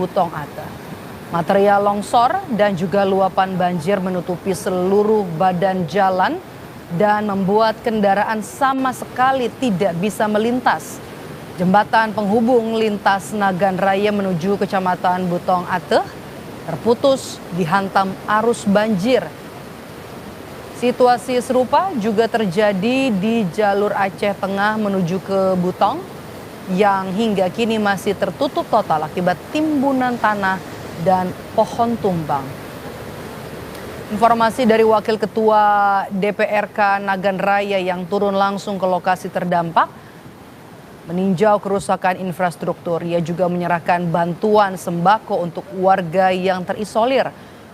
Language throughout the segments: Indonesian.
Butong Ate. Material longsor dan juga luapan banjir menutupi seluruh badan jalan dan membuat kendaraan sama sekali tidak bisa melintas. Jembatan penghubung lintas Nagan Raya menuju Kecamatan Butong Ate terputus dihantam arus banjir. Situasi serupa juga terjadi di jalur Aceh Tengah menuju ke Butong yang hingga kini masih tertutup total akibat timbunan tanah dan pohon tumbang. Informasi dari Wakil Ketua DPRK Nagan Raya yang turun langsung ke lokasi terdampak meninjau kerusakan infrastruktur. Ia juga menyerahkan bantuan sembako untuk warga yang terisolir.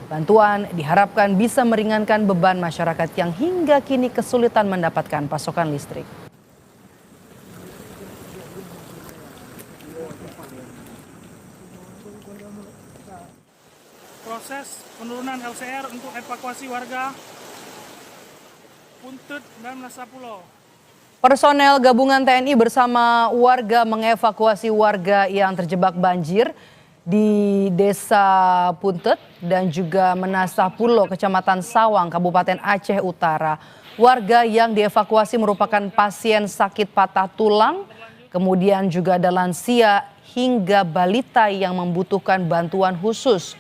Bantuan diharapkan bisa meringankan beban masyarakat yang hingga kini kesulitan mendapatkan pasokan listrik. Proses penurunan LCR untuk evakuasi warga Puntut dan Nasapulo. Personel gabungan TNI bersama warga mengevakuasi warga yang terjebak banjir di Desa Puntut dan juga Menasapulo, Kecamatan Sawang, Kabupaten Aceh Utara. Warga yang dievakuasi merupakan pasien sakit patah tulang, kemudian juga ada lansia hingga balita yang membutuhkan bantuan khusus.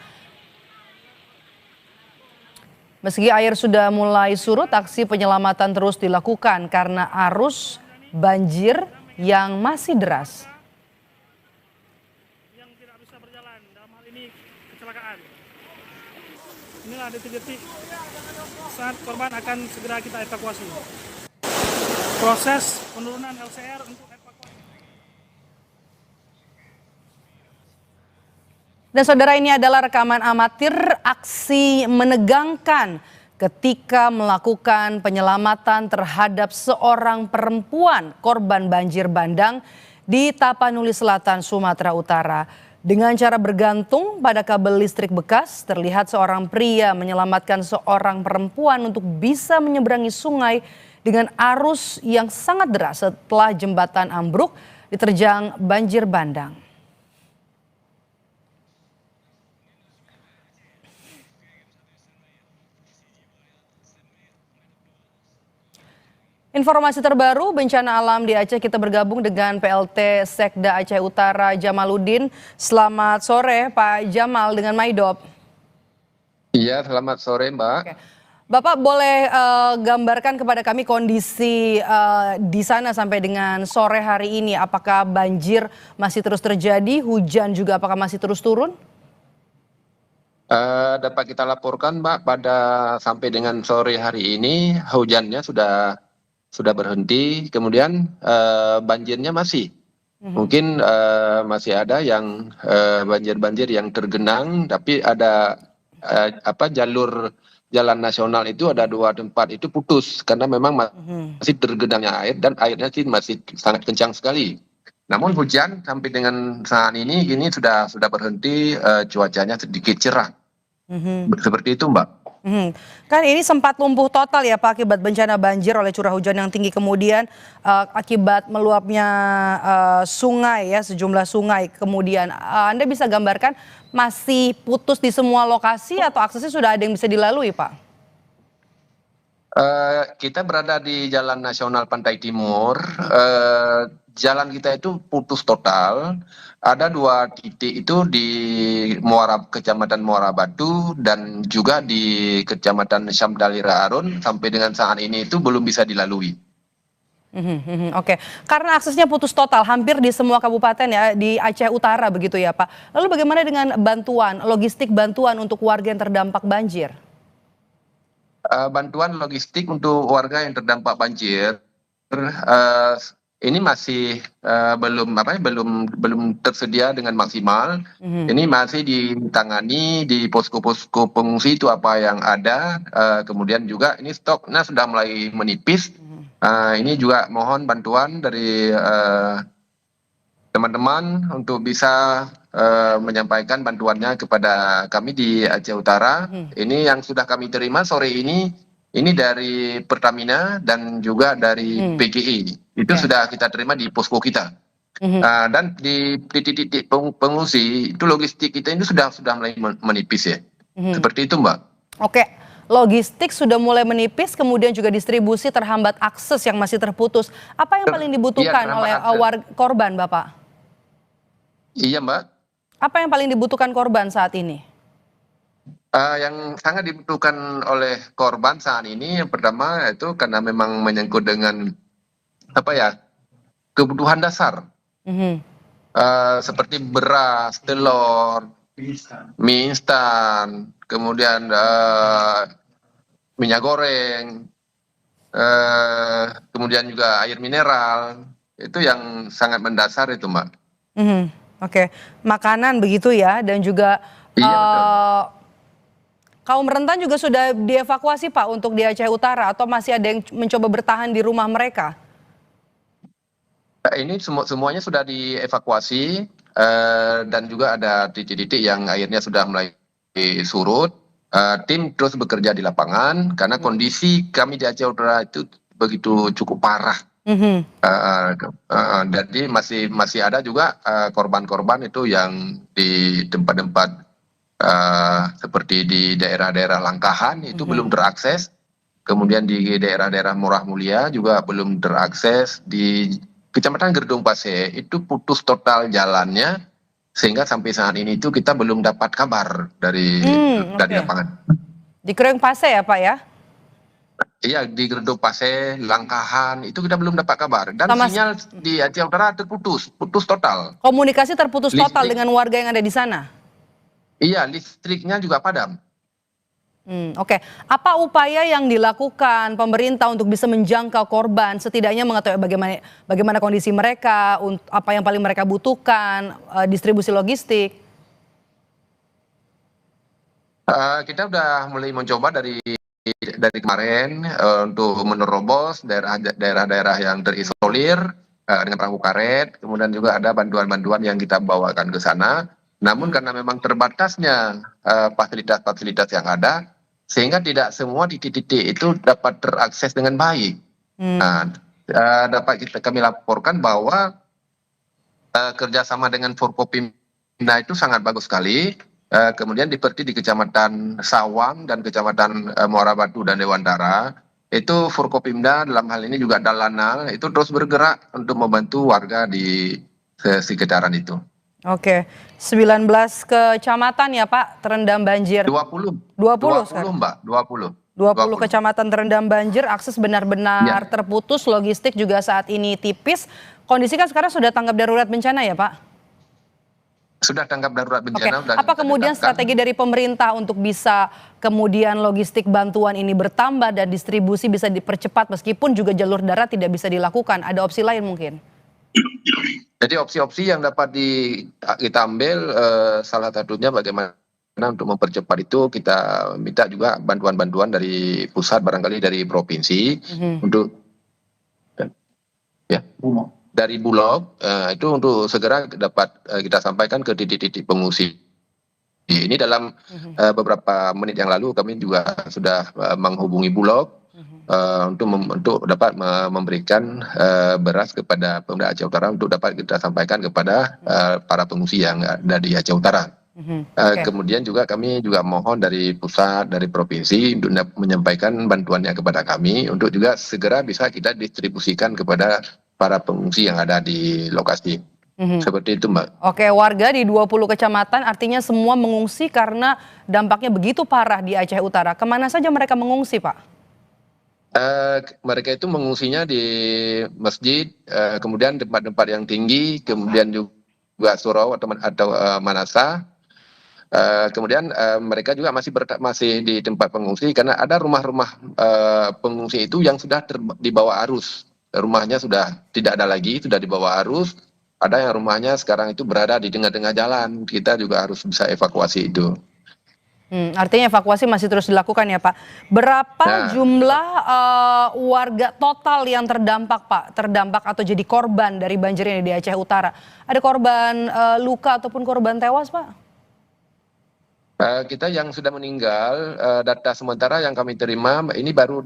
Meski air sudah mulai surut, aksi penyelamatan terus dilakukan karena arus banjir yang masih deras. Yang tidak bisa berjalan, dalam hal ini kecelakaan. Inilah detik-detik saat korban akan segera kita evakuasi. Proses penurunan LCR untuk evakuasi. Dan saudara, ini adalah rekaman amatir aksi menegangkan ketika melakukan penyelamatan terhadap seorang perempuan korban banjir bandang di Tapanuli Selatan, Sumatera Utara. Dengan cara bergantung pada kabel listrik bekas, terlihat seorang pria menyelamatkan seorang perempuan untuk bisa menyeberangi sungai dengan arus yang sangat deras setelah jembatan ambruk diterjang banjir bandang. Informasi terbaru bencana alam di Aceh, kita bergabung dengan PLT Sekda Aceh Utara Jamaluddin. Selamat sore Pak Jamal dengan Maidop. Iya, selamat sore Mbak. Oke. Bapak boleh gambarkan kepada kami kondisi di sana sampai dengan sore hari ini. Apakah banjir masih terus terjadi, hujan juga apakah masih terus turun? Dapat kita laporkan Mbak, pada sampai dengan sore hari ini hujannya sudah berhenti, kemudian banjirnya masih. Mungkin masih ada yang banjir-banjir yang tergenang, tapi ada jalur jalan nasional itu ada 2 tempat itu putus karena memang masih tergenangnya air dan airnya sih masih sangat kencang sekali. Namun hujan sampai dengan saat ini sudah berhenti, cuacanya sedikit cerah. Seperti itu Mbak. Kan ini sempat lumpuh total ya Pak akibat bencana banjir oleh curah hujan yang tinggi, kemudian akibat meluapnya sungai ya, sejumlah sungai. Kemudian Anda bisa gambarkan masih putus di semua lokasi atau aksesnya sudah ada yang bisa dilalui Pak? Kita berada di Jalan Nasional Pantai Timur. Jalan kita itu putus total. Ada 2 titik itu di Kecamatan Muara Batu dan juga di Kecamatan Syamdalira Arun. Sampai dengan saat ini itu belum bisa dilalui. Oke, karena aksesnya putus total hampir di semua kabupaten ya di Aceh Utara begitu ya Pak. Lalu bagaimana dengan bantuan, logistik bantuan untuk warga yang terdampak banjir? Bantuan logistik untuk warga yang terdampak banjir ini masih belum tersedia dengan maksimal. Ini masih ditangani di posko-posko pengungsi itu apa yang ada. Kemudian juga ini stoknya sudah mulai menipis. Ini juga mohon bantuan dari teman-teman untuk bisa menyampaikan bantuannya kepada kami di Aceh Utara. Ini yang sudah kami terima sore ini dari Pertamina dan juga dari PGI. Itu sudah kita terima di posko kita. Mhm. Dan di titik-titik pengungsi itu logistik kita ini sudah mulai menipis ya. Mhm. Seperti itu, Mbak. Oke, logistik sudah mulai menipis, kemudian juga distribusi terhambat akses yang masih terputus. Apa yang paling Iya, dibutuhkan terhambat oleh akses. korban, Bapak? Iya, Mbak. Apa yang paling dibutuhkan korban saat ini? Yang sangat dibutuhkan oleh korban saat ini yang pertama itu karena memang menyangkut dengan apa ya, kebutuhan dasar. Mhm. Seperti beras, telur, mie instan, kemudian minyak goreng, kemudian juga air mineral, itu yang sangat mendasar itu, Mbak. Mhm. Oke, makanan begitu ya, dan juga Iya, betul. kaum rentan juga sudah dievakuasi Pak untuk di Aceh Utara, atau masih ada yang mencoba bertahan di rumah mereka? Ini semuanya sudah dievakuasi, dan juga ada titik-titik yang airnya sudah mulai surut. Tim terus bekerja di lapangan karena kondisi kami di Aceh Utara itu begitu cukup parah. Mhm. Jadi masih ada juga korban-korban itu yang di tempat-tempat seperti di daerah-daerah Langkahan itu Mhm. belum terakses. Kemudian di daerah-daerah Murah Mulia juga belum terakses. Di Kecamatan Gerdung Pase itu putus total jalannya, sehingga sampai saat ini itu kita belum dapat kabar dari Oke. lapangan. Di Kreng Pase ya Pak ya? Iya, di Gerdung Pase, Langkahan itu kita belum dapat kabar, dan Sama sinyal di Aceh Utara putus total. komunikasi terputus total Listrik, dengan warga yang ada di sana? iya, listriknya juga padam. Oke. Apa upaya yang dilakukan pemerintah untuk bisa menjangkau korban, setidaknya mengetahui bagaimana kondisi mereka, apa yang paling mereka butuhkan, distribusi logistik? Kita udah mulai mencoba dari kemarin untuk menerobos daerah-daerah yang terisolir dengan perahu karet, kemudian juga ada bantuan-bantuan yang kita bawakan ke sana. Namun karena memang terbatasnya fasilitas-fasilitas yang ada, sehingga tidak semua titik-titik itu dapat terakses dengan baik. Hmm. Nah, dapat kami laporkan bahwa kerjasama dengan Forkopimda itu sangat bagus sekali. Kemudian seperti di Kecamatan Sawang dan Kecamatan Muara Batu dan Dewantara, itu Forkopimda dalam hal ini juga Dalana itu terus bergerak untuk membantu warga di sekitaran itu. Oke, 19 kecamatan ya Pak terendam banjir. 20, 20 20 sekarang. Mbak, 20. 20 kecamatan terendam banjir, akses benar-benar Ya. terputus, logistik juga saat ini tipis. Kondisi kan sekarang sudah tanggap darurat bencana ya Pak? Sudah tanggap darurat Oke, bencana. Dan apa kemudian strategi dari pemerintah untuk bisa kemudian logistik bantuan ini bertambah dan distribusi bisa dipercepat meskipun juga jalur darat tidak bisa dilakukan? Ada opsi lain mungkin? Jadi opsi-opsi yang dapat kita ambil, salah satunya bagaimana untuk mempercepat itu kita minta juga bantuan-bantuan dari pusat, barangkali dari provinsi, untuk ya dari Bulog, itu untuk segera dapat kita sampaikan ke titik-titik pengungsi. Ini dalam beberapa menit yang lalu kami juga sudah menghubungi Bulog untuk dapat memberikan beras kepada Pemda Aceh Utara untuk dapat kita sampaikan kepada para pengungsi yang ada di Aceh Utara. Kemudian juga kami juga mohon dari pusat, dari provinsi untuk menyampaikan bantuannya kepada kami untuk juga segera bisa kita distribusikan kepada para pengungsi yang ada di lokasi. Seperti itu, Mbak. Oke, warga di 20 kecamatan artinya semua mengungsi karena dampaknya begitu parah di Aceh Utara. Kemana saja mereka mengungsi, Pak? Mereka itu mengungsinya di masjid, kemudian tempat-tempat yang tinggi, kemudian juga surau atau manasa. Kemudian mereka juga masih di tempat pengungsi karena ada rumah-rumah pengungsi itu yang sudah di bawah arus. Rumahnya sudah tidak ada lagi, sudah di bawah arus. Ada yang rumahnya sekarang itu berada di tengah-tengah jalan. Kita juga harus bisa evakuasi itu. Artinya evakuasi masih terus dilakukan ya Pak. Berapa jumlah warga total yang terdampak Pak? Terdampak atau jadi korban dari banjir ini di Aceh Utara? Ada korban luka ataupun korban tewas Pak? Kita yang sudah meninggal, data sementara yang kami terima, ini baru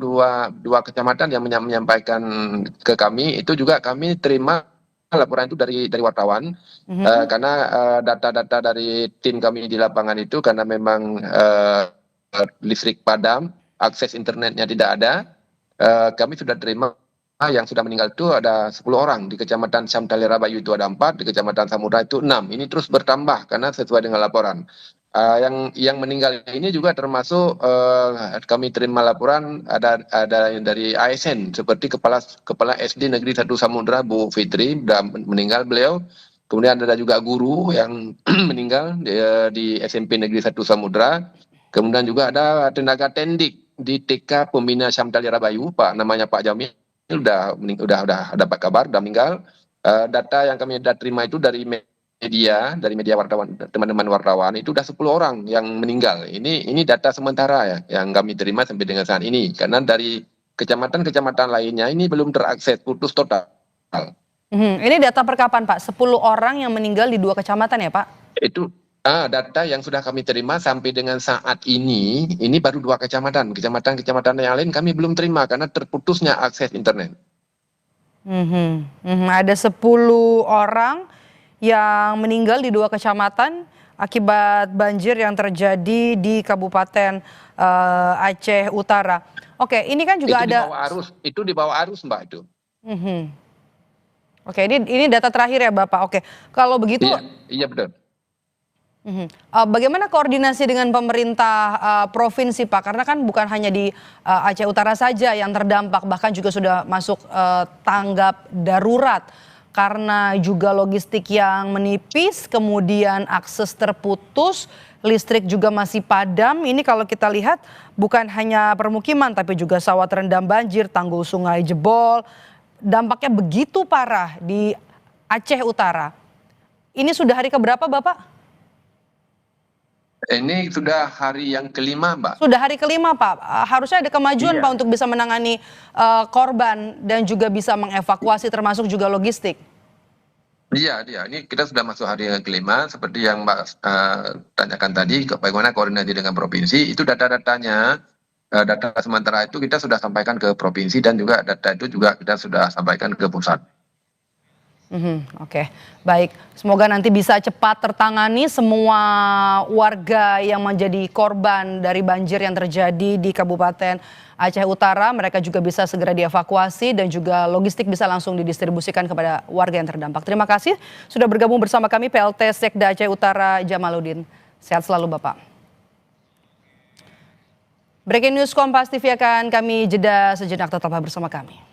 dua kecamatan yang menyampaikan ke kami, itu juga kami terima laporan itu dari wartawan. Karena data-data dari tim kami di lapangan itu karena memang listrik padam, akses internetnya tidak ada, kami sudah terima yang sudah meninggal itu ada 10 orang. Di Kecamatan Syamtali Rabayu itu ada 4, di Kecamatan Samudra itu 6. Ini terus bertambah karena sesuai dengan laporan. Yang meninggal ini juga termasuk kami terima laporan ada yang dari ASN seperti kepala SD Negeri 1 Samudra Bu Fitri sudah meninggal beliau. Kemudian ada juga guru yang meninggal di SMP Negeri 1 Samudra. Kemudian juga ada tenaga tendik di TK Pembina Syamtali Rabayu, namanya Pak Jamil, udah dapat kabar, udah meninggal. Data yang kami sudah terima itu dari media wartawan, teman-teman wartawan itu udah 10 orang yang meninggal. Ini data sementara ya yang kami terima sampai dengan saat ini. Karena dari kecamatan-kecamatan lainnya ini belum terakses, putus total. Ini data per kapan Pak? 10 orang yang meninggal di 2 kecamatan ya Pak? Itu data yang sudah kami terima sampai dengan saat ini baru 2 kecamatan. Kecamatan yang lain kami belum terima karena terputusnya akses internet. Ada 10 orang yang meninggal di 2 kecamatan akibat banjir yang terjadi di Kabupaten Aceh Utara. Oke, ini kan juga ada. Itu di bawah arus Mbak itu. Oke, ini data terakhir ya Bapak. Oke, kalau begitu. Iya betul. Bagaimana koordinasi dengan pemerintah provinsi Pak? Karena kan bukan hanya di Aceh Utara saja yang terdampak, bahkan juga sudah masuk tanggap darurat karena juga logistik yang menipis, kemudian akses terputus, listrik juga masih padam. Ini kalau kita lihat bukan hanya permukiman tapi juga sawah terendam banjir, tanggul sungai jebol. Dampaknya begitu parah di Aceh Utara. Ini sudah hari keberapa Bapak? Ini sudah hari yang kelima, Mbak. Sudah hari kelima, Pak. Harusnya ada kemajuan, Iya. Pak, untuk bisa menangani korban dan juga bisa mengevakuasi termasuk juga logistik. Iya, ini kita sudah masuk hari yang kelima, seperti yang Mbak tanyakan tadi, bagaimana koordinasi dengan provinsi, itu data-datanya, data sementara itu kita sudah sampaikan ke provinsi dan juga data itu juga kita sudah sampaikan ke pusat. Oke, baik. Semoga nanti bisa cepat tertangani semua warga yang menjadi korban dari banjir yang terjadi di Kabupaten Aceh Utara. Mereka juga bisa segera dievakuasi dan juga logistik bisa langsung didistribusikan kepada warga yang terdampak. Terima kasih sudah bergabung bersama kami PLT Sekda Aceh Utara Jamaluddin. Sehat selalu Bapak. Breaking News Kompas TV akan kami jeda sejenak, tetaplah bersama kami.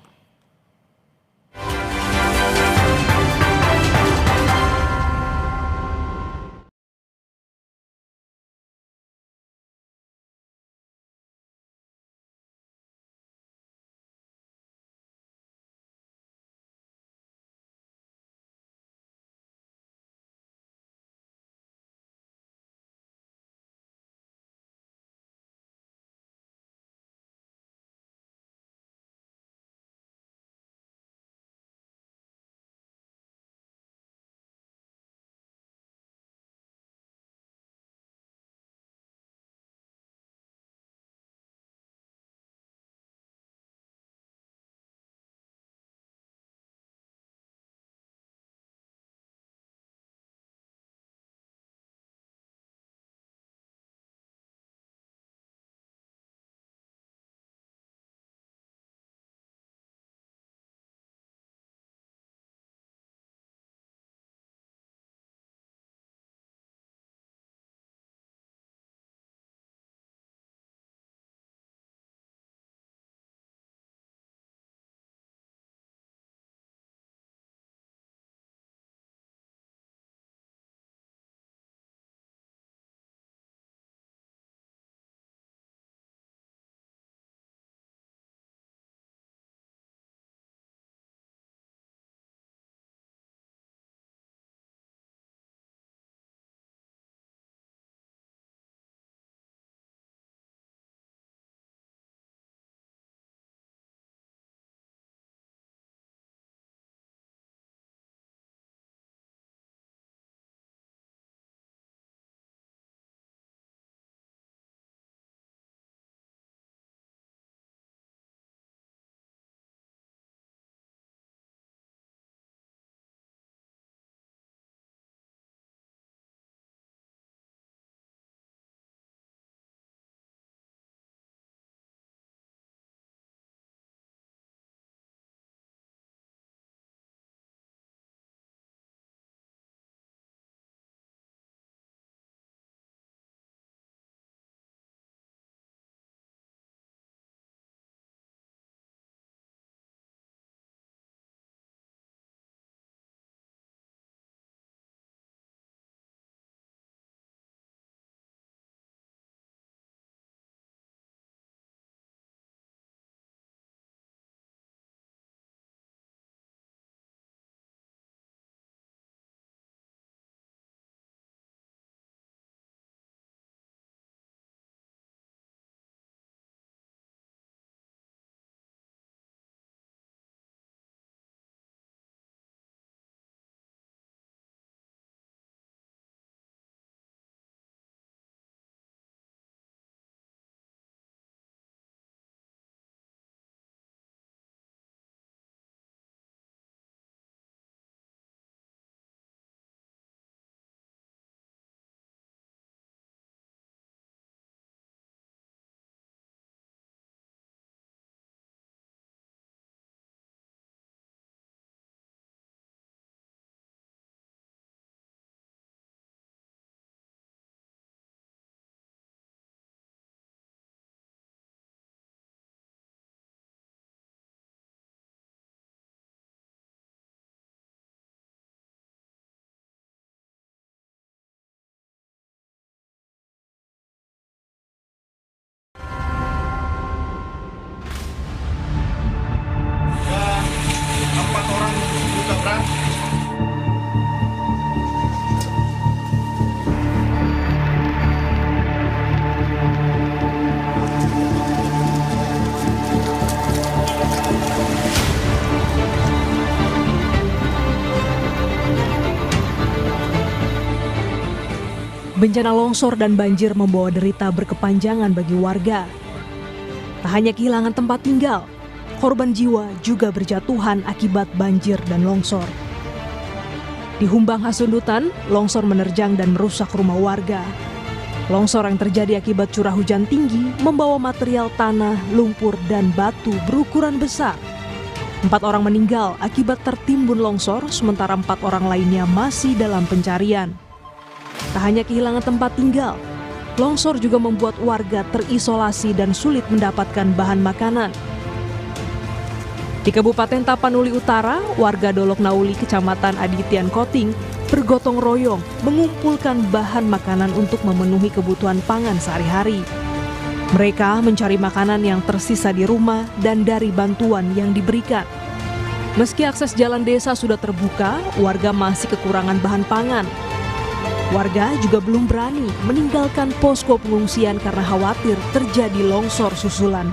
Bencana longsor dan banjir membawa derita berkepanjangan bagi warga. Tak hanya kehilangan tempat tinggal, korban jiwa juga berjatuhan akibat banjir dan longsor. Di Humbang Hasundutan, longsor menerjang dan merusak rumah warga. Longsor yang terjadi akibat curah hujan tinggi membawa material tanah, lumpur, dan batu berukuran besar. 4 orang meninggal akibat tertimbun longsor, sementara 4 orang lainnya masih dalam pencarian. Tak hanya kehilangan tempat tinggal, longsor juga membuat warga terisolasi dan sulit mendapatkan bahan makanan. Di Kabupaten Tapanuli Utara, warga Dolok Nauli, Kecamatan Aditian Koting, bergotong royong mengumpulkan bahan makanan untuk memenuhi kebutuhan pangan sehari-hari. Mereka mencari makanan yang tersisa di rumah dan dari bantuan yang diberikan. Meski akses jalan desa sudah terbuka, warga masih kekurangan bahan pangan. Warga juga belum berani meninggalkan posko pengungsian karena khawatir terjadi longsor susulan.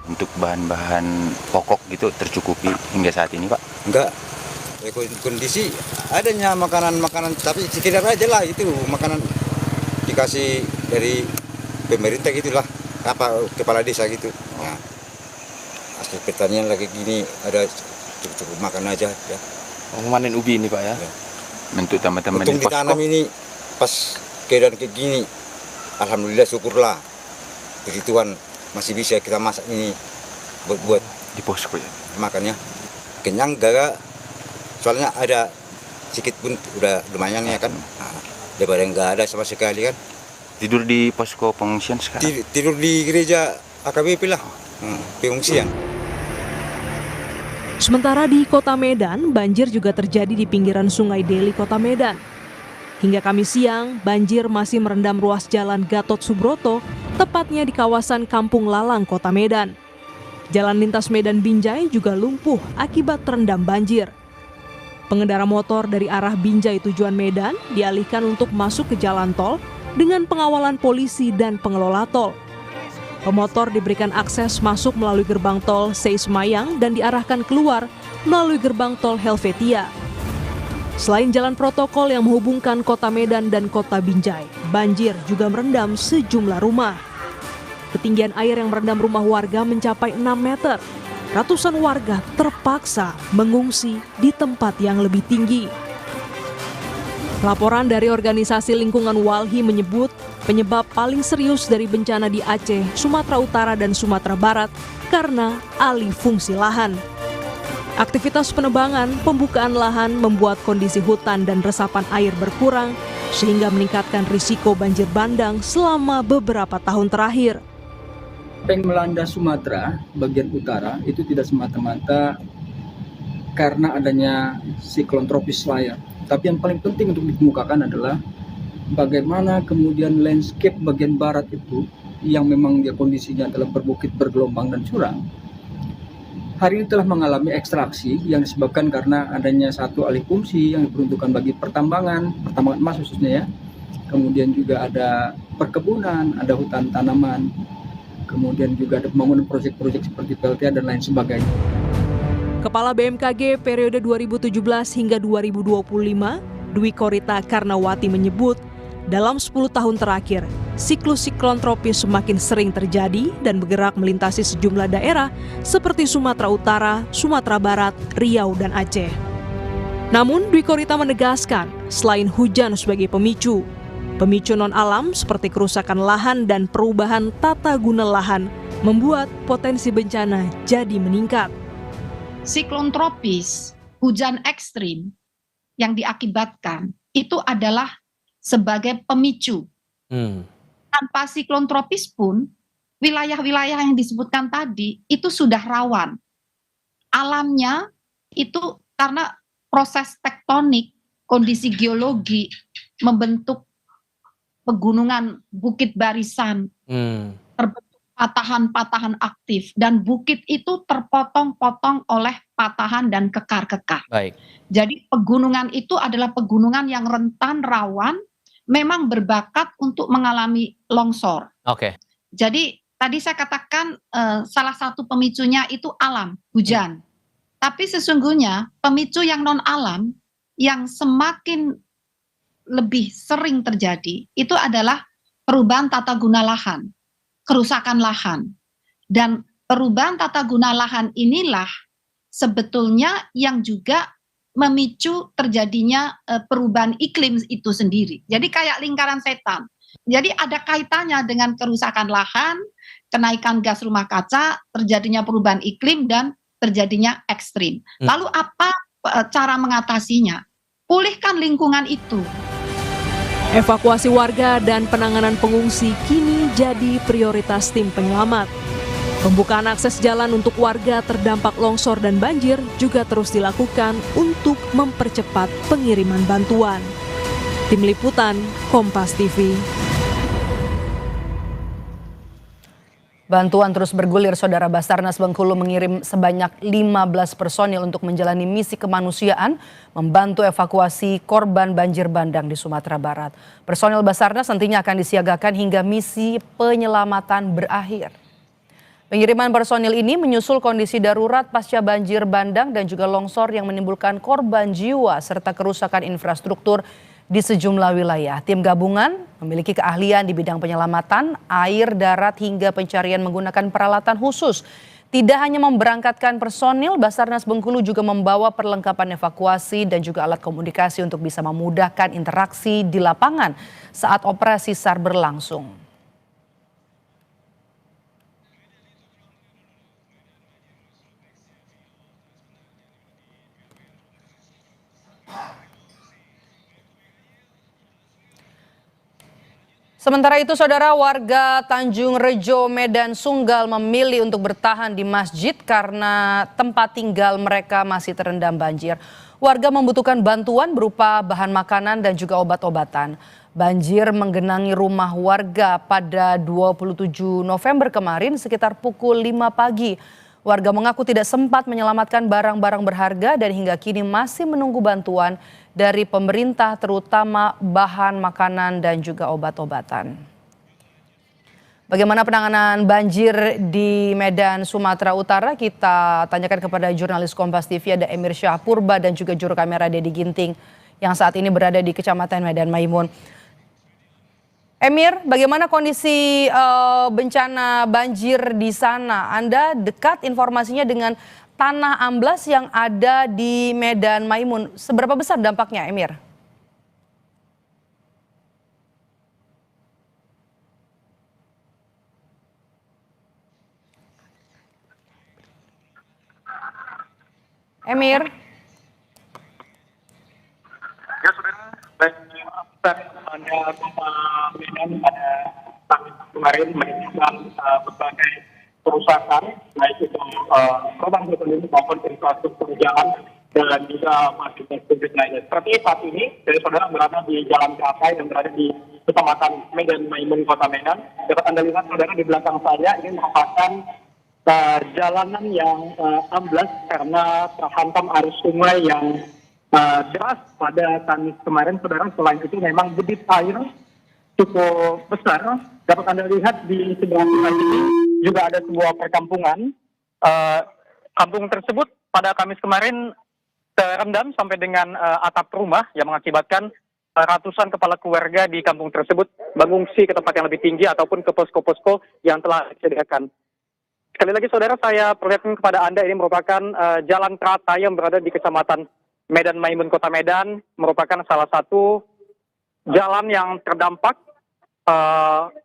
Untuk bahan-bahan pokok gitu tercukupi hingga saat ini, Pak? Enggak, kondisi adanya makanan-makanan, tapi sekedar aja lah itu makanan dikasih dari pemerintah gitulah, apa kepala desa gitu. Nah, hasil pertanian lagi gini ada cukup makan aja ya. Memanen ubi ini, Pak ya? Ya. Untuk teman-teman untung di posko. Ditanam ini pas keadaan kayak gini, alhamdulillah syukurlah, puji Tuhan masih bisa kita masak ini buat di posko ya. Makannya kenyang gak, soalnya ada sedikit pun udah lumayan ya kan. Nah, daripada nggak ada sama sekali kan. Tidur di posko pengungsian sekarang? Tidur di gereja AKBP lah, pengungsian. Sementara di Kota Medan, banjir juga terjadi di pinggiran Sungai Deli, Kota Medan. Hingga Kamis siang, banjir masih merendam ruas jalan Gatot Subroto, tepatnya di kawasan Kampung Lalang, Kota Medan. Jalan lintas Medan Binjai juga lumpuh akibat terendam banjir. Pengendara motor dari arah Binjai tujuan Medan dialihkan untuk masuk ke jalan tol dengan pengawalan polisi dan pengelola tol. Pemotor diberikan akses masuk melalui gerbang tol Seismayang dan diarahkan keluar melalui gerbang tol Helvetia. Selain jalan protokol yang menghubungkan Kota Medan dan Kota Binjai, banjir juga merendam sejumlah rumah. Ketinggian air yang merendam rumah warga mencapai 6 meter. Ratusan warga terpaksa mengungsi di tempat yang lebih tinggi. Laporan dari organisasi lingkungan Walhi menyebut penyebab paling serius dari bencana di Aceh, Sumatera Utara, dan Sumatera Barat karena alih fungsi lahan. Aktivitas penebangan, pembukaan lahan membuat kondisi hutan dan resapan air berkurang sehingga meningkatkan risiko banjir bandang selama beberapa tahun terakhir. Apa yang melanda Sumatera bagian utara itu tidak semata-mata karena adanya siklon tropis Layar. Tapi yang paling penting untuk dikemukakan adalah bagaimana kemudian landscape bagian barat itu yang memang dia kondisinya adalah berbukit, bergelombang dan curam. Hari ini telah mengalami ekstraksi yang disebabkan karena adanya satu alih fungsi yang diperuntukkan bagi pertambangan emas khususnya ya. Kemudian juga ada perkebunan, ada hutan tanaman. Kemudian juga ada pembangunan proyek-proyek seperti PLTA dan lain sebagainya. Kepala BMKG periode 2017 hingga 2025, Dwi Korita Karnawati menyebut, dalam 10 tahun terakhir, siklus siklon tropis semakin sering terjadi dan bergerak melintasi sejumlah daerah seperti Sumatera Utara, Sumatera Barat, Riau, dan Aceh. Namun, Dwi Korita menegaskan, selain hujan sebagai pemicu non-alam seperti kerusakan lahan dan perubahan tata guna lahan membuat potensi bencana jadi meningkat. Siklon tropis, hujan ekstrim yang diakibatkan itu adalah sebagai pemicu. Tanpa siklon tropis pun, wilayah-wilayah yang disebutkan tadi itu sudah rawan. Alamnya itu karena proses tektonik, kondisi geologi membentuk pegunungan bukit barisan, terbentuk patahan-patahan aktif, dan bukit itu terpotong-potong oleh patahan dan kekar-kekar. Baik. Jadi pegunungan itu adalah pegunungan yang rentan, rawan, memang berbakat untuk mengalami longsor. Oke. Jadi tadi saya katakan salah satu pemicunya itu alam, hujan. Tapi sesungguhnya pemicu yang non-alam yang semakin lebih sering terjadi itu adalah perubahan tata guna lahan, kerusakan lahan. Dan perubahan tata guna lahan inilah sebetulnya yang juga memicu terjadinya perubahan iklim itu sendiri. Jadi kayak lingkaran setan. Jadi ada kaitannya dengan kerusakan lahan, kenaikan gas rumah kaca, terjadinya perubahan iklim, dan terjadinya ekstrim. Lalu apa cara mengatasinya? Pulihkan lingkungan itu. Evakuasi warga dan penanganan pengungsi kini jadi prioritas tim penyelamat. Pembukaan akses jalan untuk warga terdampak longsor dan banjir juga terus dilakukan untuk mempercepat pengiriman bantuan. Tim Liputan, Kompas TV. Bantuan terus bergulir, Saudara. Basarnas Bengkulu mengirim sebanyak 15 personil untuk menjalani misi kemanusiaan membantu evakuasi korban banjir bandang di Sumatera Barat. Personil Basarnas nantinya akan disiagakan hingga misi penyelamatan berakhir. Pengiriman personil ini menyusul kondisi darurat pasca banjir bandang dan juga longsor yang menimbulkan korban jiwa serta kerusakan infrastruktur di sejumlah wilayah. Tim gabungan memiliki keahlian di bidang penyelamatan, air, darat hingga pencarian menggunakan peralatan khusus. Tidak hanya memberangkatkan personil, Basarnas Bengkulu juga membawa perlengkapan evakuasi dan juga alat komunikasi untuk bisa memudahkan interaksi di lapangan saat operasi SAR berlangsung. Sementara itu, Saudara, warga Tanjung Rejo, Medan Sunggal memilih untuk bertahan di masjid karena tempat tinggal mereka masih terendam banjir. Warga membutuhkan bantuan berupa bahan makanan dan juga obat-obatan. Banjir menggenangi rumah warga pada 27 November kemarin sekitar pukul 5 pagi. Warga mengaku tidak sempat menyelamatkan barang-barang berharga dan hingga kini masih menunggu bantuan dari pemerintah, terutama bahan makanan dan juga obat-obatan. Bagaimana penanganan banjir di Medan, Sumatera Utara? Kita tanyakan kepada jurnalis Kompas TV, ada Emir Syah Purba dan juga juru kamera Dedi Ginting yang saat ini berada di Kecamatan Medan Maimun. Emir, bagaimana kondisi bencana banjir di sana? Anda dekat informasinya dengan tanah amblas yang ada di Medan Maimun. Seberapa besar dampaknya, Emir? Emir? Ya, Saudara, banjir pada kota Medan pada tahun kemarin menimbulkan berbagai kerusakan, baik itu korban sendiri maupun infrastruktur jalan dan juga fasilitas publik lainnya. Seperti saat ini, dari Saudara berada di Jalan Teratai yang berada di Kecamatan Medan Maimun, Kota Medan. Dapat Anda lihat, Saudara, di belakang saya ini merupakan jalanan yang amblas karena terhantam arus sungai yang deras pada Kamis kemarin, Saudara. Selain itu memang debit air cukup besar. Dapat Anda lihat di sebelah sungai ini juga ada sebuah perkampungan. Kampung tersebut pada Kamis kemarin terendam sampai dengan atap rumah yang mengakibatkan ratusan kepala keluarga di kampung tersebut mengungsi ke tempat yang lebih tinggi ataupun ke posko-posko yang telah disediakan. Sekali lagi, Saudara, saya perlihatkan kepada Anda ini merupakan jalan teratai yang berada di Kecamatan Medan Maimun, Kota Medan, merupakan salah satu jalan yang terdampak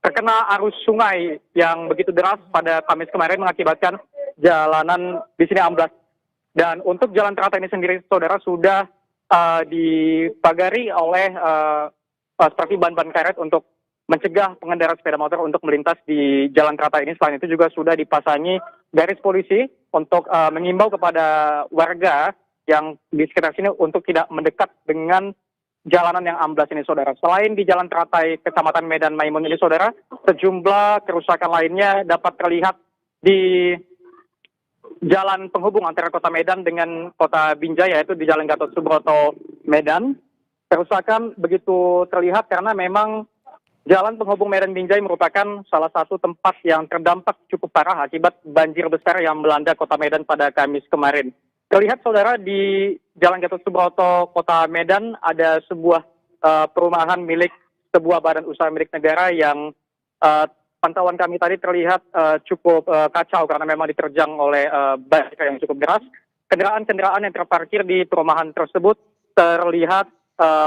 terkena arus sungai yang begitu deras pada Kamis kemarin mengakibatkan jalanan di sini amblas. Dan untuk jalan teratai ini sendiri, Saudara, sudah dipagari oleh seperti ban-ban karet untuk mencegah pengendara sepeda motor untuk melintas di jalan teratai ini. Selain itu juga sudah dipasangi garis polisi untuk mengimbau kepada warga yang di sekitar sini untuk tidak mendekat dengan jalanan yang amblas ini, Saudara. Selain di jalan teratai Kecamatan Medan Maimun ini, Saudara, sejumlah kerusakan lainnya dapat terlihat di jalan penghubung antara Kota Medan dengan Kota Binjai, yaitu di Jalan Gatot Subroto Medan. Kerusakan begitu terlihat karena memang jalan penghubung Medan Binjai merupakan salah satu tempat yang terdampak cukup parah akibat banjir besar yang melanda Kota Medan pada Kamis kemarin. Terlihat, Saudara, di Jalan Gatot Subroto, Kota Medan ada sebuah perumahan milik sebuah badan usaha milik negara yang pantauan kami tadi terlihat cukup kacau karena memang diterjang oleh banjir yang cukup deras. Kendaraan-kendaraan yang terparkir di perumahan tersebut terlihat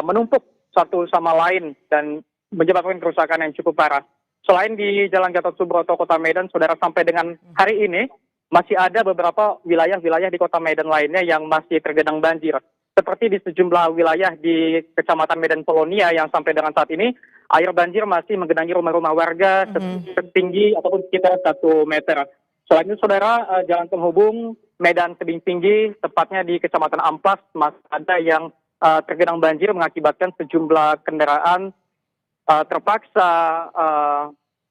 menumpuk satu sama lain dan menyebabkan kerusakan yang cukup parah. Selain di Jalan Gatot Subroto, Kota Medan, saudara, sampai dengan hari ini masih ada beberapa wilayah-wilayah di Kota Medan lainnya yang masih tergenang banjir. Seperti di sejumlah wilayah di Kecamatan Medan Polonia yang sampai dengan saat ini air banjir masih menggenangi rumah-rumah warga setinggi ataupun sekitar 1 meter. Selain itu, saudara, jalan penghubung Medan Tebing Tinggi, tepatnya di Kecamatan Amplas, masih ada yang tergenang banjir mengakibatkan sejumlah kendaraan terpaksa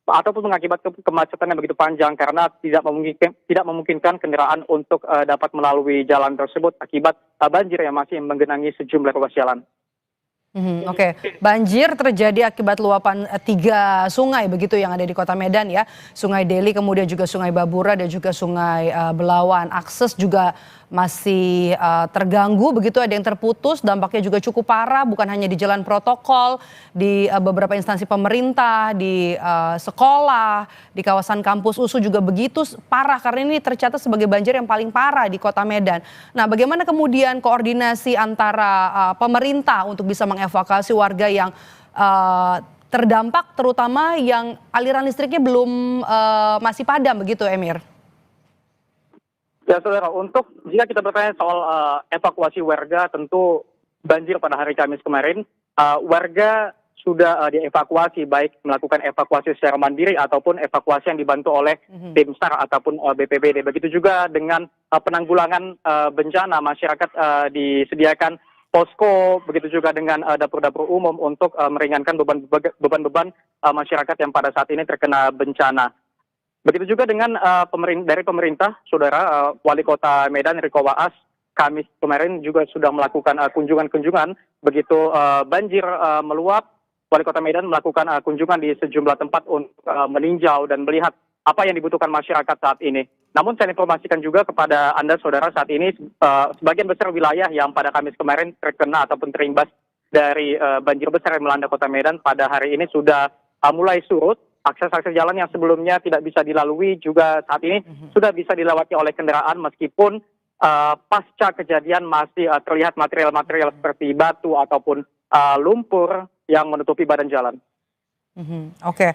ataupun mengakibatkan kemacetan yang begitu panjang karena tidak memungkinkan kendaraan untuk dapat melalui jalan tersebut akibat banjir yang masih menggenangi sejumlah ruas jalan. Oke. Banjir terjadi akibat luapan 3 sungai begitu yang ada di Kota Medan ya. Sungai Deli, kemudian juga Sungai Babura dan juga Sungai Belawan. Akses juga masih terganggu begitu, ada yang terputus, dampaknya juga cukup parah bukan hanya di jalan protokol, di beberapa instansi pemerintah, di sekolah, di kawasan kampus USU juga begitu parah karena ini tercatat sebagai banjir yang paling parah di Kota Medan. Nah, bagaimana kemudian koordinasi antara pemerintah untuk bisa mengevakuasi warga yang terdampak, terutama yang aliran listriknya belum masih padam begitu, Emir? Ya, saudara, untuk jika kita bertanya soal evakuasi warga, tentu banjir pada hari Kamis kemarin, warga sudah dievakuasi, baik melakukan evakuasi secara mandiri ataupun evakuasi yang dibantu oleh tim SAR ataupun BPBD. Begitu juga dengan penanggulangan bencana, masyarakat disediakan posko, begitu juga dengan dapur-dapur umum untuk meringankan beban-beban masyarakat yang pada saat ini terkena bencana. Begitu juga dengan dari pemerintah, saudara, Wali Kota Medan Riko Waas Kamis kemarin juga sudah melakukan kunjungan-kunjungan. Begitu banjir meluap, Wali Kota Medan melakukan kunjungan di sejumlah tempat untuk meninjau dan melihat apa yang dibutuhkan masyarakat saat ini. Namun saya informasikan juga kepada Anda, saudara, saat ini sebagian besar wilayah yang pada Kamis kemarin terkena ataupun terimbas dari banjir besar yang melanda Kota Medan pada hari ini sudah mulai surut. Akses-akses jalan yang sebelumnya tidak bisa dilalui juga saat ini sudah bisa dilewati oleh kendaraan meskipun pasca kejadian masih terlihat material-material seperti batu ataupun lumpur yang menutupi badan jalan. Oke,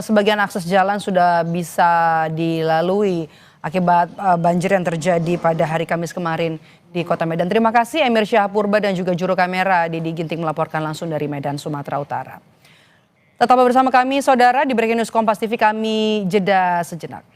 sebagian akses jalan sudah bisa dilalui akibat banjir yang terjadi pada hari Kamis kemarin di Kota Medan. Terima kasih Emir Syahpurba dan juga juru kamera Didi Ginting melaporkan langsung dari Medan, Sumatera Utara. Tetap bersama kami, saudara, di Breaking News Kompas TV. Kami jeda sejenak.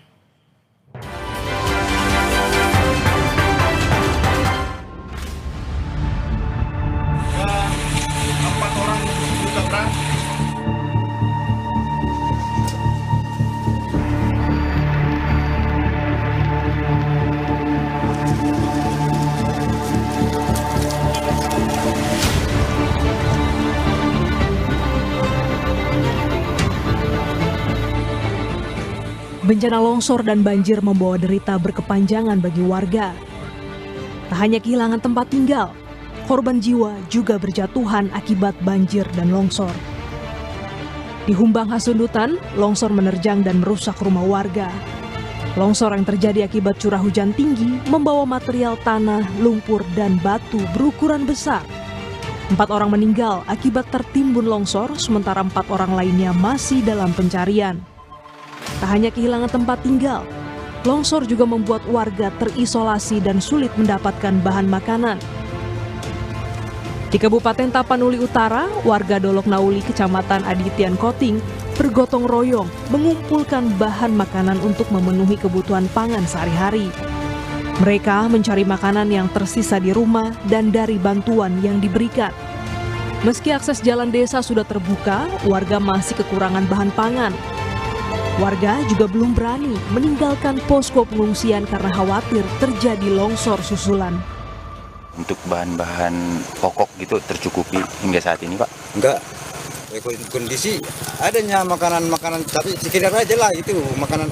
Bencana longsor dan banjir membawa derita berkepanjangan bagi warga. Tak hanya kehilangan tempat tinggal, korban jiwa juga berjatuhan akibat banjir dan longsor. Di Humbang Hasundutan, longsor menerjang dan merusak rumah warga. Longsor yang terjadi akibat curah hujan tinggi membawa material tanah, lumpur, dan batu berukuran besar. 4 orang meninggal akibat tertimbun longsor, sementara 4 orang lainnya masih dalam pencarian. Tak hanya kehilangan tempat tinggal, longsor juga membuat warga terisolasi dan sulit mendapatkan bahan makanan. Di Kabupaten Tapanuli Utara, warga Dolok Nauli, Kecamatan Aditian Koting, bergotong royong mengumpulkan bahan makanan untuk memenuhi kebutuhan pangan sehari-hari. Mereka mencari makanan yang tersisa di rumah dan dari bantuan yang diberikan. Meski akses jalan desa sudah terbuka, warga masih kekurangan bahan pangan. Warga juga belum berani meninggalkan posko pengungsian karena khawatir terjadi longsor susulan. Untuk bahan-bahan pokok gitu tercukupi hingga saat ini, Pak? Enggak. Kondisi adanya makanan-makanan, tapi sekedar aja lah itu makanan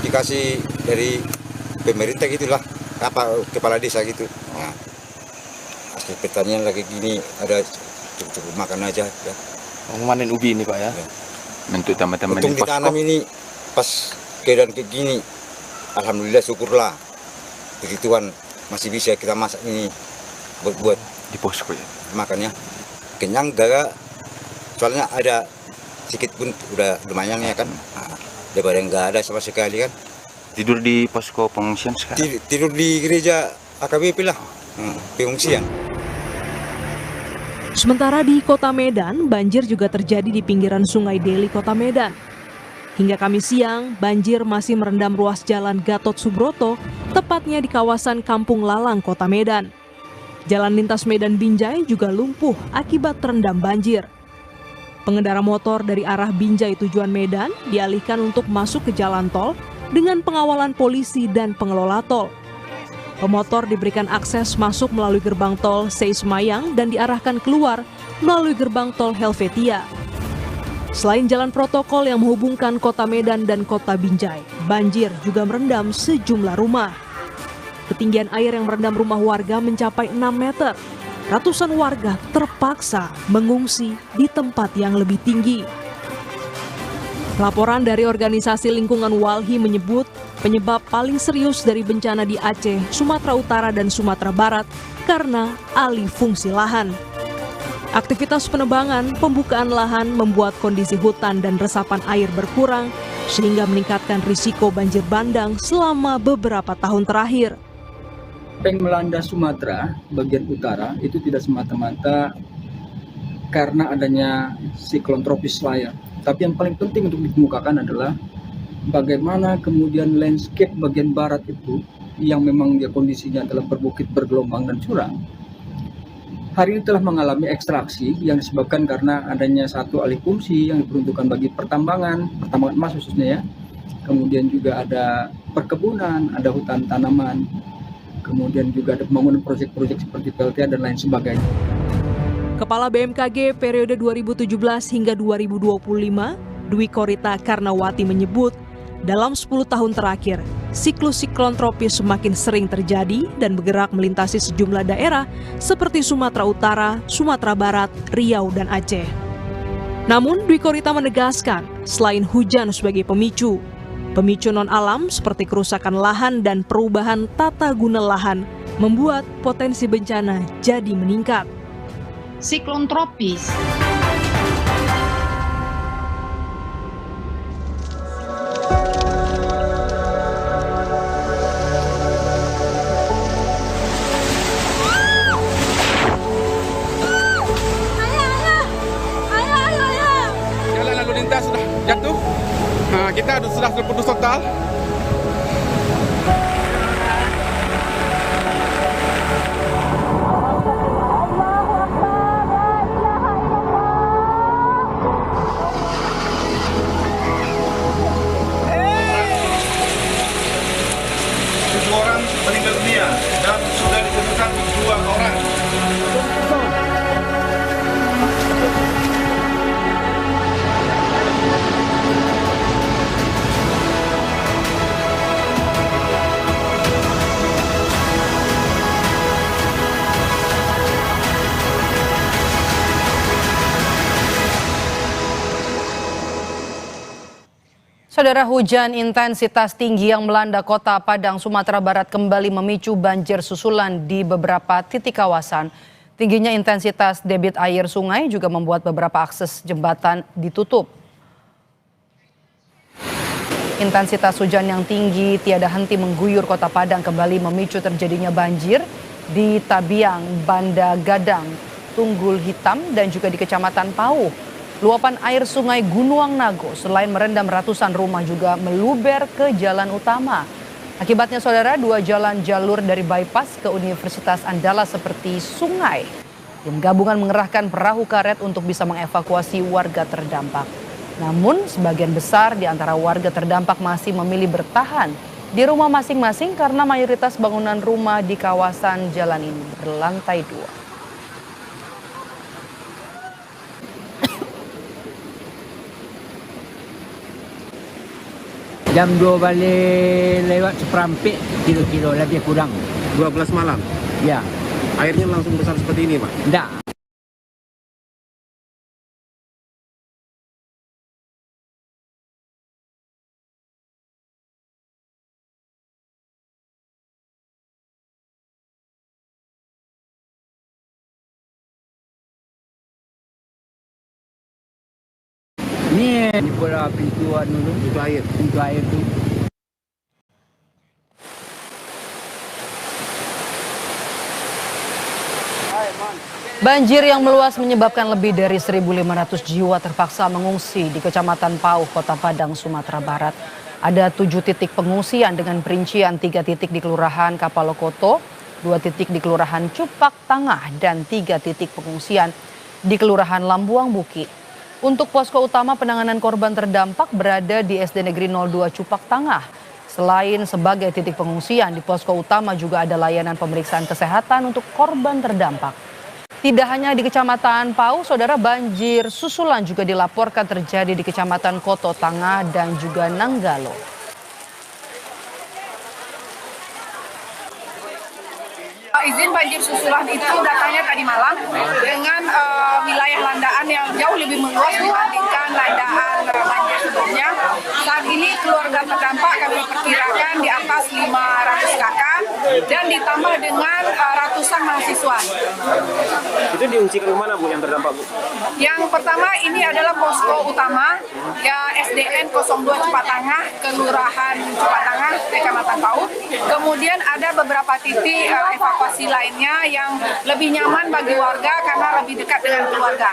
dikasih dari pemerintah gitulah, apa kepala desa gitu. Nah, aspek pertanian lagi gini ada cukup makan aja ya. Memanen ubi ini Pak ya. Untuk teman-teman Untung di posko. ditanam ini pas keadaan kayak gini, alhamdulillah syukurlah. Puji Tuhan masih bisa kita masak ini buat Di posko ya. makannya. Kenyang gak, soalnya ada sedikit pun udah lumayan ya kan. Nah, daripada nggak ada sama sekali kan. Tidur di posko pengungsian sekarang. Tidur di gereja AKBP lah, pengungsian. Sementara di Kota Medan, banjir juga terjadi di pinggiran Sungai Deli, Kota Medan. Hingga Kamis siang, banjir masih merendam ruas jalan Gatot Subroto, tepatnya di kawasan Kampung Lalang, Kota Medan. Jalan lintas Medan Binjai juga lumpuh akibat terendam banjir. Pengendara motor dari arah Binjai tujuan Medan dialihkan untuk masuk ke jalan tol dengan pengawalan polisi dan pengelola tol. Pemotor diberikan akses masuk melalui gerbang tol Seismayang dan diarahkan keluar melalui gerbang tol Helvetia. Selain jalan protokol yang menghubungkan Kota Medan dan Kota Binjai, banjir juga merendam sejumlah rumah. Ketinggian air yang merendam rumah warga mencapai 6 meter. Ratusan warga terpaksa mengungsi di tempat yang lebih tinggi. Laporan dari organisasi lingkungan Walhi menyebut penyebab paling serius dari bencana di Aceh, Sumatera Utara, dan Sumatera Barat karena alih fungsi lahan. Aktivitas penebangan, pembukaan lahan membuat kondisi hutan dan resapan air berkurang sehingga meningkatkan risiko banjir bandang selama beberapa tahun terakhir. Apa yang melanda Sumatera bagian utara itu tidak semata-mata karena adanya siklon tropis Layar. Tapi yang paling penting untuk dikemukakan adalah bagaimana kemudian landscape bagian barat itu yang memang dia kondisinya adalah berbukit, bergelombang dan curam. Hari ini telah mengalami ekstraksi yang disebabkan karena adanya satu alih fungsi yang diperuntukkan bagi pertambangan emas khususnya ya. Kemudian juga ada perkebunan, ada hutan tanaman. Kemudian juga ada pembangunan proyek-proyek seperti PLTA dan lain sebagainya. Kepala BMKG periode 2017 hingga 2025, Dwi Korita Karnawati menyebut, dalam 10 tahun terakhir, siklus siklon tropis semakin sering terjadi dan bergerak melintasi sejumlah daerah seperti Sumatera Utara, Sumatera Barat, Riau, dan Aceh. Namun, Dwi Korita menegaskan, selain hujan sebagai pemicu non-alam seperti kerusakan lahan dan perubahan tata guna lahan membuat potensi bencana jadi meningkat. Siklon tropis jalan lalu lintas sudah jatuh. Kita sudah terputus total. Tujuh orang meninggal dunia dan sudah ditemukan 2 orang. Saudara, hujan intensitas tinggi yang melanda Kota Padang, Sumatera Barat kembali memicu banjir susulan di beberapa titik kawasan. Tingginya intensitas debit air sungai juga membuat beberapa akses jembatan ditutup. Intensitas hujan yang tinggi tiada henti mengguyur Kota Padang kembali memicu terjadinya banjir di Tabiang, Banda Gadang, Tunggul Hitam, dan juga di Kecamatan Pauh. Luapan air sungai Gunuang Nago selain merendam ratusan rumah juga meluber ke jalan utama. Akibatnya saudara, 2 jalan jalur dari bypass ke Universitas Andalas seperti sungai. Tim gabungan mengerahkan perahu karet untuk bisa mengevakuasi warga terdampak. Namun sebagian besar di antara warga terdampak masih memilih bertahan di rumah masing-masing karena mayoritas bangunan rumah di kawasan jalan ini berlantai 2. Jam 2 balik lewat seperampit kilo-kilo lebih kurang. 12 malam. Ya, Airnya langsung besar seperti ini, Pak. enggak. Ini pula pintu dulu, pintu air tu. Banjir yang meluas menyebabkan lebih dari 1.500 jiwa terpaksa mengungsi di Kecamatan Pauh, Kota Padang, Sumatera Barat. Ada 7 titik pengungsian dengan perincian 3 titik di Kelurahan Kapalokoto, 2 titik di Kelurahan Cupak Tangah, dan 3 titik pengungsian di Kelurahan Lambuang Buki. Untuk posko utama penanganan korban terdampak berada di SD Negeri 02 Cupak Tangah. Selain sebagai titik pengungsian, di posko utama juga ada layanan pemeriksaan kesehatan untuk korban terdampak. Tidak hanya di Kecamatan Pauh, saudara, banjir susulan juga dilaporkan terjadi di Kecamatan Koto Tangah dan juga Nanggalo. Izin banjir susulan itu datangnya tadi malam dengan wilayah landaan yang jauh lebih meluas dibandingkan landaan banjir sebelumnya. Saat ini keluarga terdampak kami perkirakan di atas 500 kakak dan ditambah dengan ratusan mahasiswa. Itu diungsikan kemana, Bu, yang terdampak, Bu? Yang pertama ini adalah posko utama ya SDN 02 Cepatangah, Kelurahan Cepatangah, Kecamatan Pauh. Kemudian ada beberapa titik evakuasi lainnya yang lebih nyaman bagi warga karena lebih dekat dengan keluarga.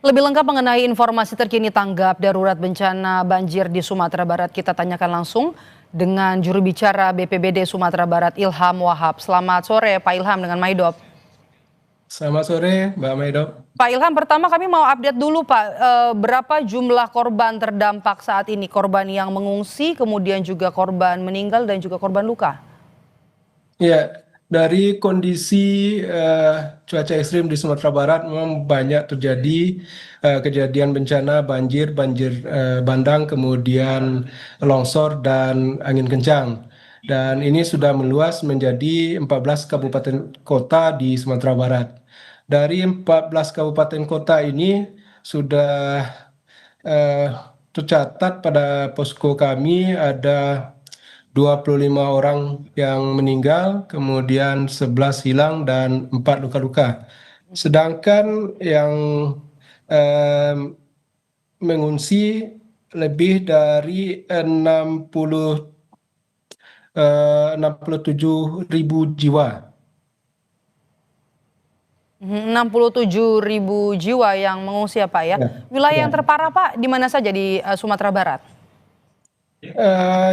Lebih lengkap mengenai informasi terkini tanggap darurat bencana banjir di Sumatera Barat, kita tanyakan langsung dengan juru bicara BPBD Sumatera Barat, Ilham Wahab. Selamat sore Pak Ilham dengan Maidop. Selamat sore Mbak Maidop. Pak Ilham, pertama kami mau update dulu Pak, berapa jumlah korban terdampak saat ini? Korban yang mengungsi, kemudian juga korban meninggal dan juga korban luka? Ya, dari kondisi cuaca ekstrim di Sumatera Barat memang banyak terjadi kejadian bencana banjir bandang, kemudian longsor dan angin kencang. Dan ini sudah meluas menjadi 14 kabupaten kota di Sumatera Barat. Dari 14 kabupaten kota ini sudah tercatat pada posko kami ada 25 orang yang meninggal, kemudian 11 hilang dan 4 luka-luka. Sedangkan yang mengungsi lebih dari 67.000 jiwa. 67.000 jiwa yang mengungsi ya Pak ya. Wilayah yang terparah Pak di mana saja di Sumatera Barat?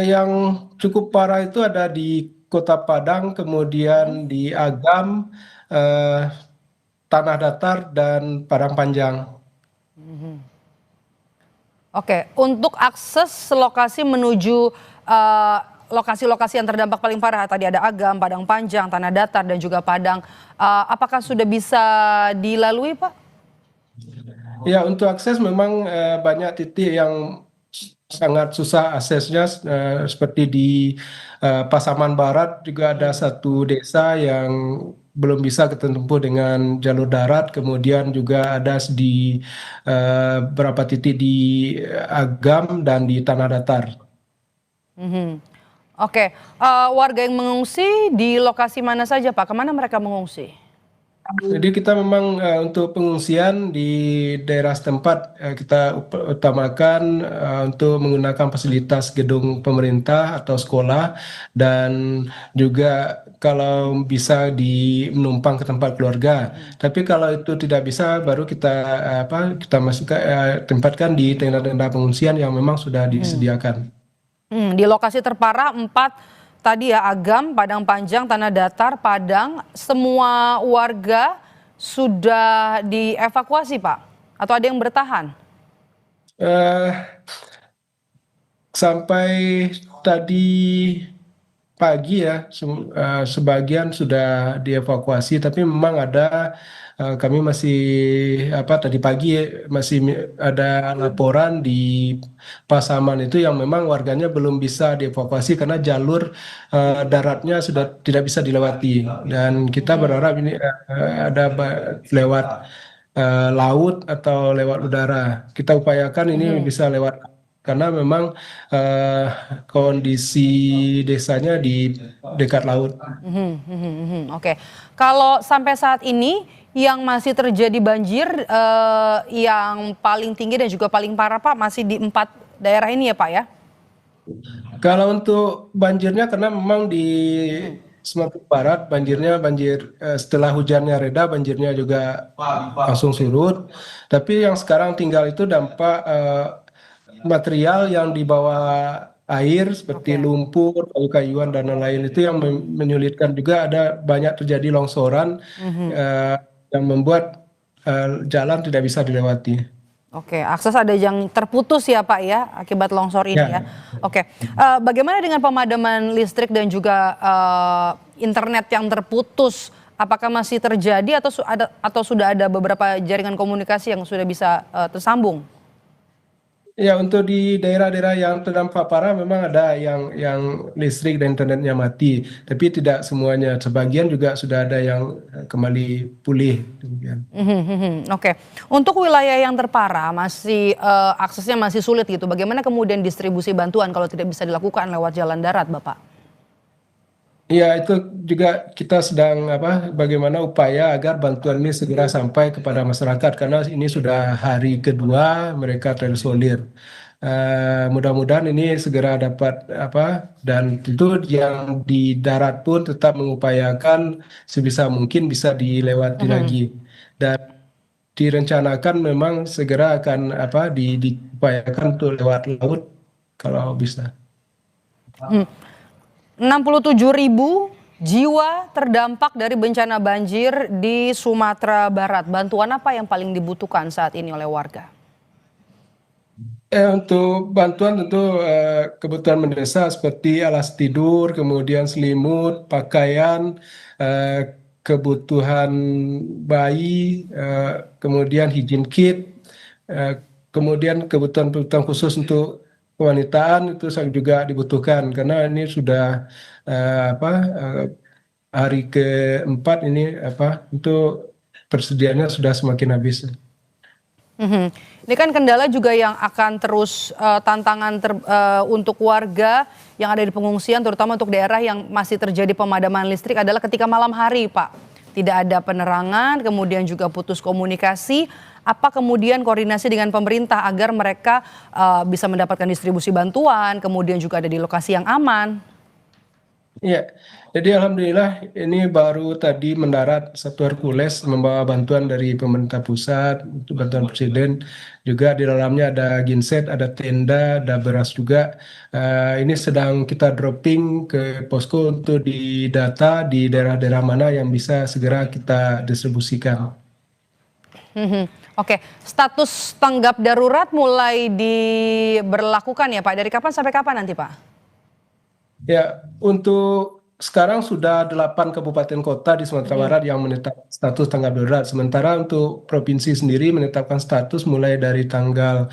Yang cukup parah itu ada di Kota Padang, kemudian di Agam, Tanah Datar, dan Padang Panjang. Oke, untuk akses lokasi menuju lokasi-lokasi yang terdampak paling parah, tadi ada Agam, Padang Panjang, Tanah Datar, dan juga Padang, apakah sudah bisa dilalui Pak? Ya, untuk akses memang banyak titik yang sangat susah aksesnya, seperti di Pasaman Barat juga ada satu desa yang belum bisa ketempuh dengan jalur darat, kemudian juga ada di beberapa titik di Agam dan di Tanah Datar. Oke, warga yang mengungsi di lokasi mana saja Pak? Kemana mereka mengungsi? Jadi kita memang untuk pengungsian di daerah setempat kita utamakan untuk menggunakan fasilitas gedung pemerintah atau sekolah, dan juga kalau bisa menumpang ke tempat keluarga. Tapi kalau itu tidak bisa, baru kita tempatkan di tenda-tenda pengungsian yang memang sudah disediakan. Di lokasi terparah 4 tadi ya, Agam, Padang Panjang, Tanah Datar, Padang, semua warga sudah dievakuasi Pak? Atau ada yang bertahan? Sampai tadi pagi ya, sebagian sudah dievakuasi, tapi memang ada kami masih tadi pagi masih ada laporan di Pasaman itu yang memang warganya belum bisa dievakuasi karena jalur daratnya sudah tidak bisa dilewati, dan kita berharap ini ada lewat laut atau lewat udara. Kita upayakan ini bisa lewat, karena memang kondisi desanya di dekat laut. Oke, kalau sampai saat ini yang masih terjadi banjir yang paling tinggi dan juga paling parah Pak masih di 4 daerah ini ya Pak ya? Kalau untuk banjirnya karena memang di Sumatera Barat banjir setelah hujannya reda banjirnya juga langsung surut. Tapi yang sekarang tinggal itu dampak material yang di bawah air seperti lumpur, kayu-kayuan dan lain-lain itu yang menyulitkan juga ada banyak terjadi longsoran yang membuat jalan tidak bisa dilewati. Oke, akses ada yang terputus ya Pak ya akibat longsor ini ya. Oke, bagaimana dengan pemadaman listrik dan juga internet yang terputus? Apakah masih terjadi atau sudah ada beberapa jaringan komunikasi yang sudah bisa tersambung? Ya, untuk di daerah-daerah yang terdampak parah memang ada yang listrik dan internetnya mati, tapi tidak semuanya. Sebagian juga sudah ada yang kembali pulih. Oke, untuk wilayah yang terparah masih aksesnya masih sulit gitu. Bagaimana kemudian distribusi bantuan kalau tidak bisa dilakukan lewat jalan darat, Bapak? Ya, itu juga kita sedang bagaimana upaya agar bantuan ini segera sampai kepada masyarakat karena ini sudah hari kedua mereka terisolir. Mudah-mudahan ini segera dapat dan tentu yang di darat pun tetap mengupayakan sebisa mungkin bisa dilewati lagi dan direncanakan memang segera akan diupayakan untuk lewat laut kalau bisa. 67.000 jiwa terdampak dari bencana banjir di Sumatera Barat. Bantuan apa yang paling dibutuhkan saat ini oleh warga? Untuk bantuan tentu kebutuhan mendesak seperti alas tidur, kemudian selimut, pakaian, kebutuhan bayi, kemudian hygiene kit, kemudian kebutuhan khusus untuk kewanitaan itu juga dibutuhkan karena ini sudah hari keempat ini untuk persediaannya sudah semakin habis. Ini kan kendala juga yang akan terus tantangan untuk warga yang ada di pengungsian terutama untuk daerah yang masih terjadi pemadaman listrik adalah ketika malam hari Pak. Tidak ada penerangan kemudian juga putus komunikasi. Apa kemudian koordinasi dengan pemerintah agar mereka bisa mendapatkan distribusi bantuan, kemudian juga ada di lokasi yang aman? Ya, jadi alhamdulillah ini baru tadi mendarat satu Hercules membawa bantuan dari pemerintah pusat, bantuan presiden. Juga di dalamnya ada genset, ada tenda, ada beras juga. Ini sedang kita dropping ke posko untuk didata di daerah-daerah mana yang bisa segera kita distribusikan. Oke, status tanggap darurat mulai diberlakukan ya Pak. Dari kapan sampai kapan nanti Pak? Ya, untuk sekarang sudah 8 kabupaten kota di Sumatera Barat yang menetapkan status tanggap darurat. Sementara untuk provinsi sendiri menetapkan status mulai dari tanggal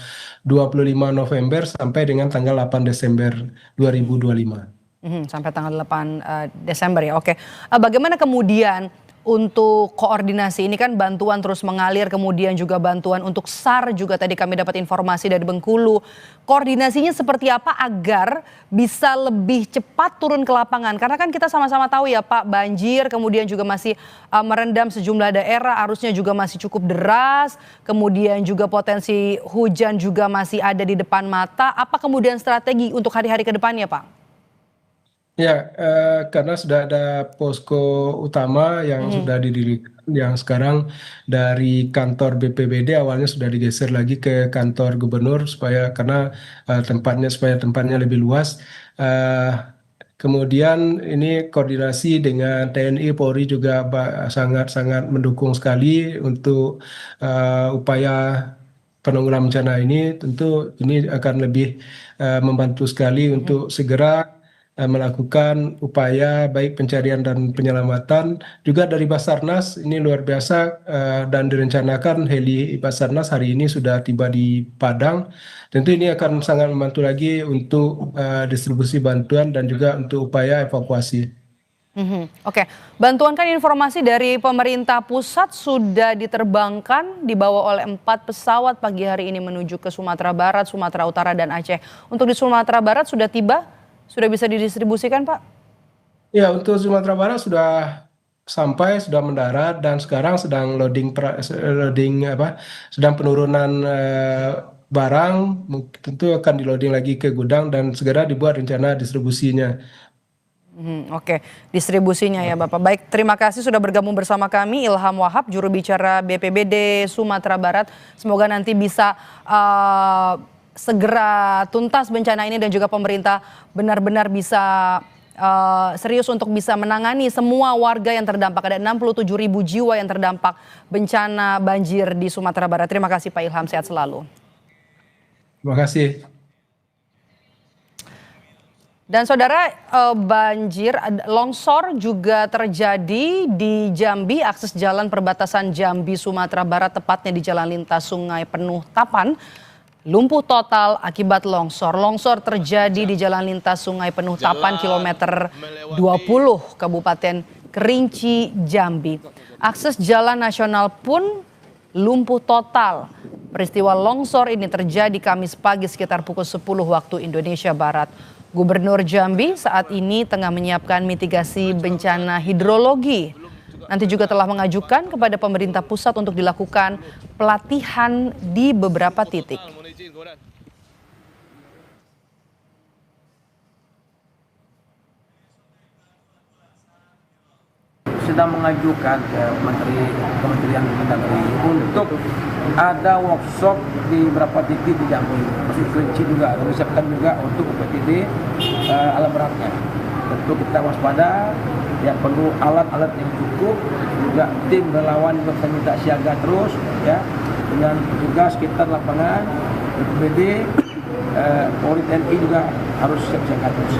25 November sampai dengan tanggal 8 Desember 2025. Sampai tanggal 8 Desember ya, oke. Bagaimana kemudian untuk koordinasi ini kan bantuan terus mengalir kemudian juga bantuan untuk SAR juga tadi kami dapat informasi dari Bengkulu. Koordinasinya seperti apa agar bisa lebih cepat turun ke lapangan? Karena kan kita sama-sama tahu ya Pak banjir kemudian juga masih merendam sejumlah daerah, arusnya juga masih cukup deras, kemudian juga potensi hujan juga masih ada di depan mata. Apa kemudian strategi untuk hari-hari ke depannya Pak? Ya, karena sudah ada posko utama yang sudah didirikan, yang sekarang dari kantor BPBD awalnya sudah digeser lagi ke kantor gubernur supaya tempatnya lebih luas. Kemudian ini koordinasi dengan TNI, Polri juga sangat-sangat mendukung sekali untuk upaya penanggulangan bencana ini. Tentu ini akan lebih membantu sekali untuk segera melakukan upaya baik pencarian dan penyelamatan juga dari Basarnas ini luar biasa dan direncanakan heli Basarnas hari ini sudah tiba di Padang. Tentu ini akan sangat membantu lagi untuk distribusi bantuan dan juga untuk upaya evakuasi. Oke, bantuan kan informasi dari pemerintah pusat sudah diterbangkan dibawa oleh 4 pesawat pagi hari ini menuju ke Sumatera Barat, Sumatera Utara dan Aceh. Untuk di Sumatera Barat sudah tiba? Sudah bisa didistribusikan Pak? Ya, untuk Sumatera Barat sampai, sudah mendarat, dan sekarang sedang sedang penurunan barang. Tentu akan di loading lagi ke gudang dan segera dibuat rencana distribusinya. Oke, distribusinya ya Bapak. Baik, terima kasih sudah bergabung bersama kami Ilham Wahab, juru bicara BPBD Sumatera Barat. Semoga nanti bisa segera tuntas bencana ini dan juga pemerintah benar-benar bisa serius untuk bisa menangani semua warga yang terdampak. Ada 67.000 jiwa yang terdampak bencana banjir di Sumatera Barat. Terima kasih Pak Ilham, sehat selalu. Terima kasih. Dan saudara, longsor juga terjadi di Jambi, akses jalan perbatasan Jambi Sumatera Barat, tepatnya di jalan lintas Sungai Penuh Tapan, lumpuh total akibat longsor. Longsor terjadi di jalan lintas Sungai Penuh Tapan kilometer 20 Kabupaten Kerinci, Jambi. Akses jalan nasional pun lumpuh total. Peristiwa longsor ini terjadi Kamis pagi sekitar pukul 10 waktu Indonesia Barat. Gubernur Jambi saat ini tengah menyiapkan mitigasi bencana hidrologi. Nanti juga telah mengajukan kepada pemerintah pusat untuk dilakukan pelatihan di beberapa titik. Sedang mengajukan ke Kementerian Negeri untuk ada workshop di beberapa titik di Jambi, masuk Kerinci juga, kami siapkan juga untuk UPTD alat beratnya. Tentu kita waspada, ya perlu alat-alat yang cukup, juga tim relawan juga kita minta siaga terus, ya dengan petugas sekitar lapangan, BPBD, Polri TNI juga harus siap-siaga terus.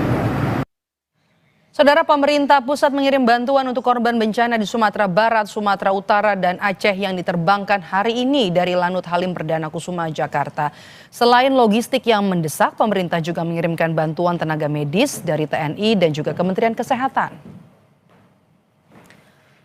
Saudara, pemerintah pusat mengirim bantuan untuk korban bencana di Sumatera Barat, Sumatera Utara, dan Aceh yang diterbangkan hari ini dari Lanut Halim Perdana Kusuma, Jakarta. Selain logistik yang mendesak, pemerintah juga mengirimkan bantuan tenaga medis dari TNI dan juga Kementerian Kesehatan.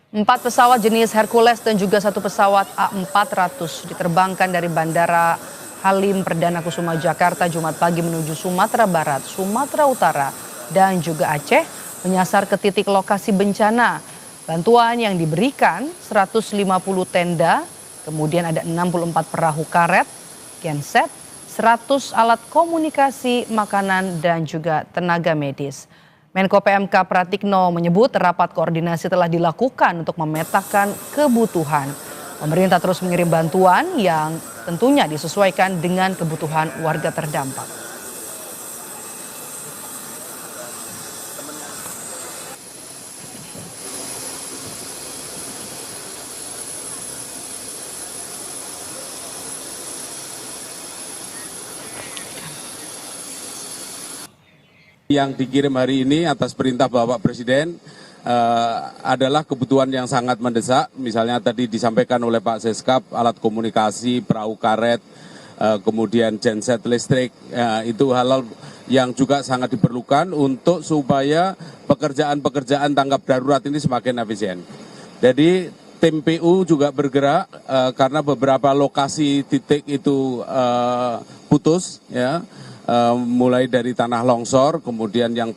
4 pesawat jenis Hercules dan juga 1 pesawat A400 diterbangkan dari Bandara Halim Perdana Kusuma, Jakarta Jumat pagi menuju Sumatera Barat, Sumatera Utara, dan juga Aceh, menyasar ke titik lokasi bencana. Bantuan yang diberikan 150 tenda, kemudian ada 64 perahu karet, genset, 100 alat komunikasi, makanan, dan juga tenaga medis. Menko PMK Pratikno menyebut rapat koordinasi telah dilakukan untuk memetakan kebutuhan. Pemerintah terus mengirim bantuan yang tentunya disesuaikan dengan kebutuhan warga terdampak. Yang dikirim hari ini atas perintah Bapak Presiden adalah kebutuhan yang sangat mendesak. Misalnya tadi disampaikan oleh Pak Seskap, alat komunikasi, perahu karet, kemudian genset listrik, itu hal-hal yang juga sangat diperlukan untuk supaya pekerjaan-pekerjaan tanggap darurat ini semakin efisien. Jadi tim PU juga bergerak karena beberapa lokasi titik itu putus, ya. Mulai dari tanah longsor, kemudian yang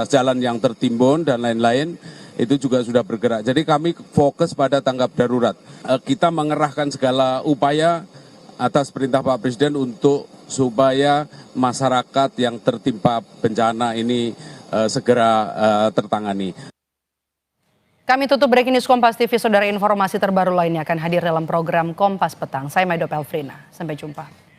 jalan yang tertimbun dan lain-lain, itu juga sudah bergerak. Jadi kami fokus pada tanggap darurat. Kita mengerahkan segala upaya atas perintah Pak Presiden untuk supaya masyarakat yang tertimpa bencana ini segera tertangani. Kami tutup Breaking News Kompas TV, saudara. Informasi terbaru lainnya akan hadir dalam program Kompas Petang. Saya Maido Pelfrina, sampai jumpa.